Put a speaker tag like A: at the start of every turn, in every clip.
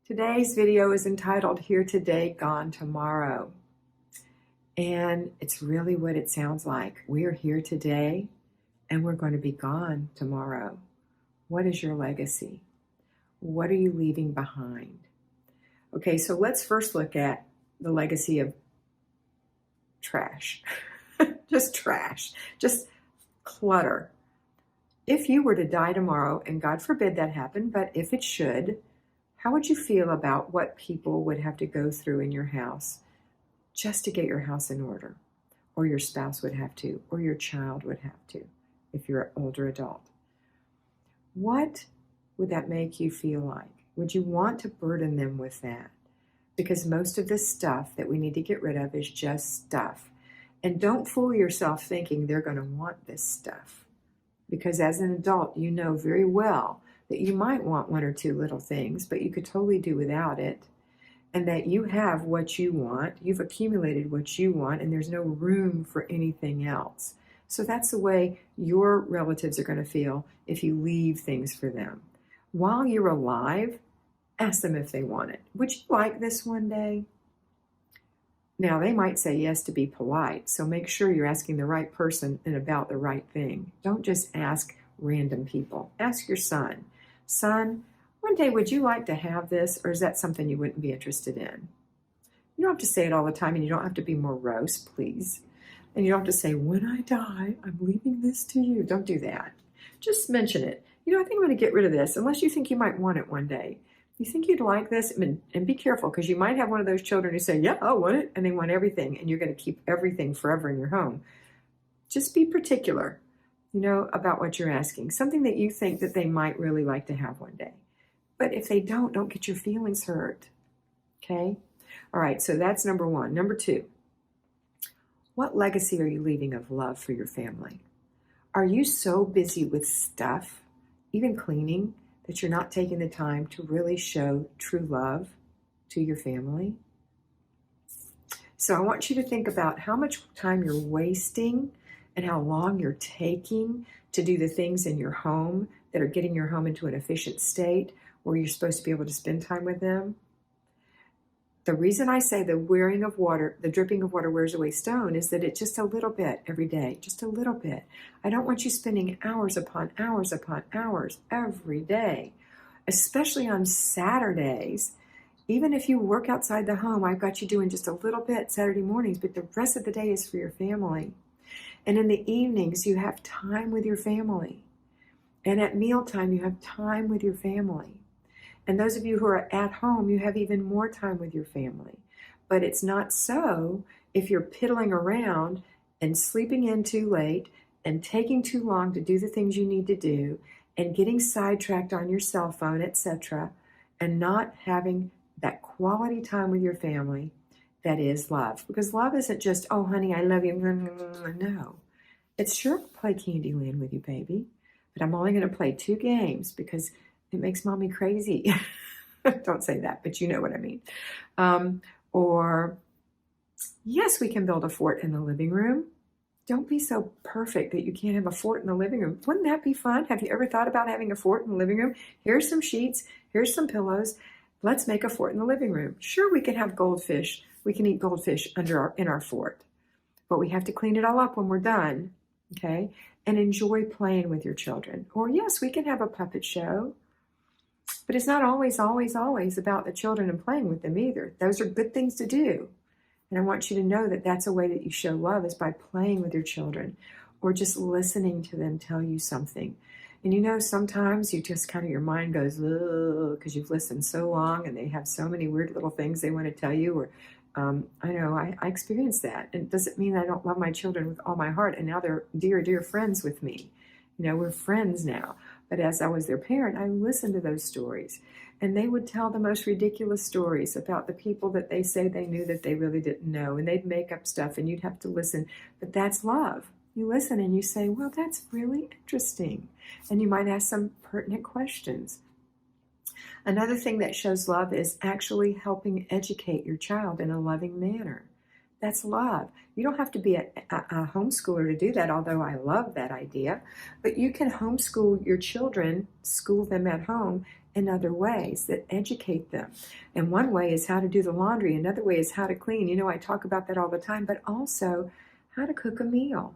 A: Today's video is entitled Here Today, Gone Tomorrow. And it's really what it sounds like. We're here today and we're going to be gone tomorrow. What is your legacy? What are you leaving behind? Okay, so let's first look at the legacy of trash. Just trash, just clutter. If you were to die tomorrow, and God forbid that happen, but if it should, how would you feel about what people would have to go through in your house just to get your house in order? Or your spouse would have to, or your child would have to, if you're an older adult. What would that make you feel like? Would you want to burden them with that? Because most of this stuff that we need to get rid of is just stuff. And don't fool yourself thinking they're going to want this stuff. Because as an adult, you know very well that you might want one or two little things, but you could totally do without it. And that you have what you want, you've accumulated what you want, and there's no room for anything else. So that's the way your relatives are going to feel if you leave things for them. While you're alive, ask them if they want it. Would you like this one day? Now, they might say yes to be polite, so make sure you're asking the right person and about the right thing. Don't just ask random people. Ask your son. Son, one day would you like to have this, or is that something you wouldn't be interested in? You don't have to say it all the time, and you don't have to be morose, please. And you don't have to say, when I die, I'm leaving this to you. Don't do that. Just mention it. You know, I think I'm going to get rid of this, unless you think you might want it one day. You think you'd like this? And be careful, because you might have one of those children who say, yeah, I want it, and they want everything, and you're going to keep everything forever in your home. Just be particular, you know, about what you're asking. Something that you think that they might really like to have one day. But if they don't get your feelings hurt, okay? All right, so that's number one. Number two, what legacy are you leaving of love for your family? Are you so busy with stuff, even cleaning, that you're not taking the time to really show true love to your family? So I want you to think about how much time you're wasting and how long you're taking to do the things in your home that are getting your home into an efficient state where you're supposed to be able to spend time with them. The reason I say the wearing of water, the dripping of water wears away stone, is that it's just a little bit every day, just a little bit. I don't want you spending hours upon hours upon hours every day, especially on Saturdays. Even if you work outside the home, I've got you doing just a little bit Saturday mornings, but the rest of the day is for your family. And in the evenings, you have time with your family. And at mealtime, you have time with your family. And those of you who are at home, you have even more time with your family. But it's not so if you're piddling around and sleeping in too late and taking too long to do the things you need to do and getting sidetracked on your cell phone, etc., and not having that quality time with your family that is love. Because love isn't just, oh, honey, I love you. No. It's sure to play Candyland with you, baby. But I'm only going to play 2 games because it makes mommy crazy. Don't say that, but you know what I mean. Or, yes, we can build a fort in the living room. Don't be so perfect that you can't have a fort in the living room. Wouldn't that be fun? Have you ever thought about having a fort in the living room? Here's some sheets. Here's some pillows. Let's make a fort in the living room. Sure, we can have goldfish. We can eat goldfish in our fort. But we have to clean it all up when we're done, okay? And enjoy playing with your children. Or, yes, we can have a puppet show. But it's not always about the children and playing with them either. Those are good things to do. And I want you to know that that's a way that you show love, is by playing with your children or just listening to them tell you something. And you know, sometimes you just kind of, your mind goes, ugh, because you've listened so long and they have so many weird little things they want to tell you. Or I know I experienced that. And it doesn't mean I don't love my children with all my heart. And now they're dear, dear friends with me. You know, we're friends now. But as I was their parent, I listened to those stories. And they would tell the most ridiculous stories about the people that they say they knew that they really didn't know. And they'd make up stuff and you'd have to listen. But that's love. You listen and you say, well, that's really interesting. And you might ask some pertinent questions. Another thing that shows love is actually helping educate your child in a loving manner. That's love. You don't have to be a homeschooler to do that, although I love that idea. But you can homeschool your children, school them at home, in other ways that educate them. And one way is how to do the laundry. Another way is how to clean. You know, I talk about that all the time, but also how to cook a meal.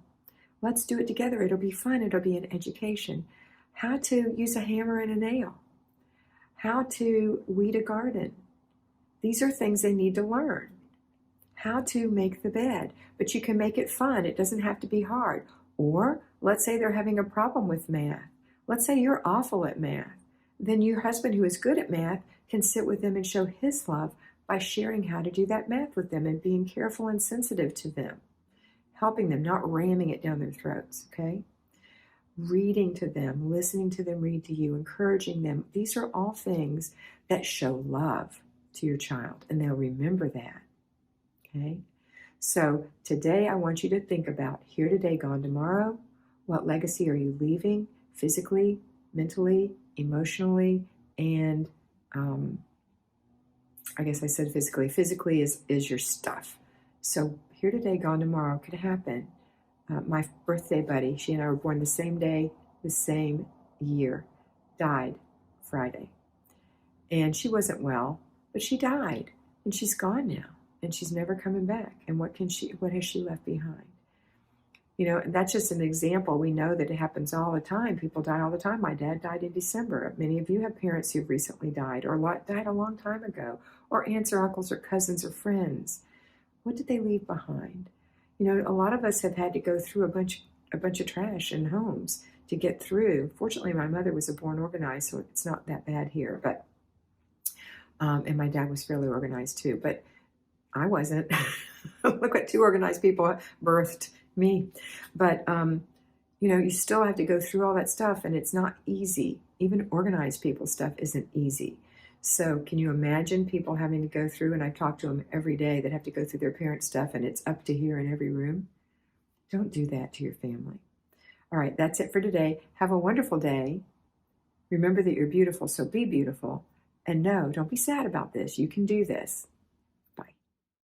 A: Let's do it together. It'll be fun. It'll be an education. How to use a hammer and a nail. How to weed a garden. These are things they need to learn. How to make the bed. But you can make it fun. It doesn't have to be hard. Or let's say they're having a problem with math. Let's say you're awful at math. Then your husband, who is good at math, can sit with them and show his love by sharing how to do that math with them and being careful and sensitive to them. Helping them, not ramming it down their throats, okay? Reading to them, listening to them read to you, encouraging them. These are all things that show love to your child, and they'll remember that, okay? So today I want you to think about, here today, gone tomorrow. What legacy are you leaving physically, mentally, emotionally, and I guess I said physically. Physically is your stuff. So here today, gone tomorrow could happen. My birthday buddy, she and I were born the same day, the same year, died Friday. And she wasn't well, but she died, and she's gone now, and she's never coming back. And what has she left behind? You know, that's just an example. We know that it happens all the time. People die all the time. My dad died in December. Many of you have parents who've recently died or died a long time ago, or aunts or uncles or cousins or friends. What did they leave behind? You know, a lot of us have had to go through a bunch of trash in homes to get through. Fortunately, my mother was a born organized, so it's not that bad here. But and my dad was fairly organized too, but I wasn't. Look what two organized people birthed me. But you know, you still have to go through all that stuff, and it's not easy. Even organized people's stuff isn't easy. So can you imagine people having to go through, and I talk to them every day that have to go through their parents' stuff, and it's up to here in every room? Don't do that to your family. All right, that's it for today. Have a wonderful day. Remember that you're beautiful, so be beautiful. And no, don't be sad about this. You can do this.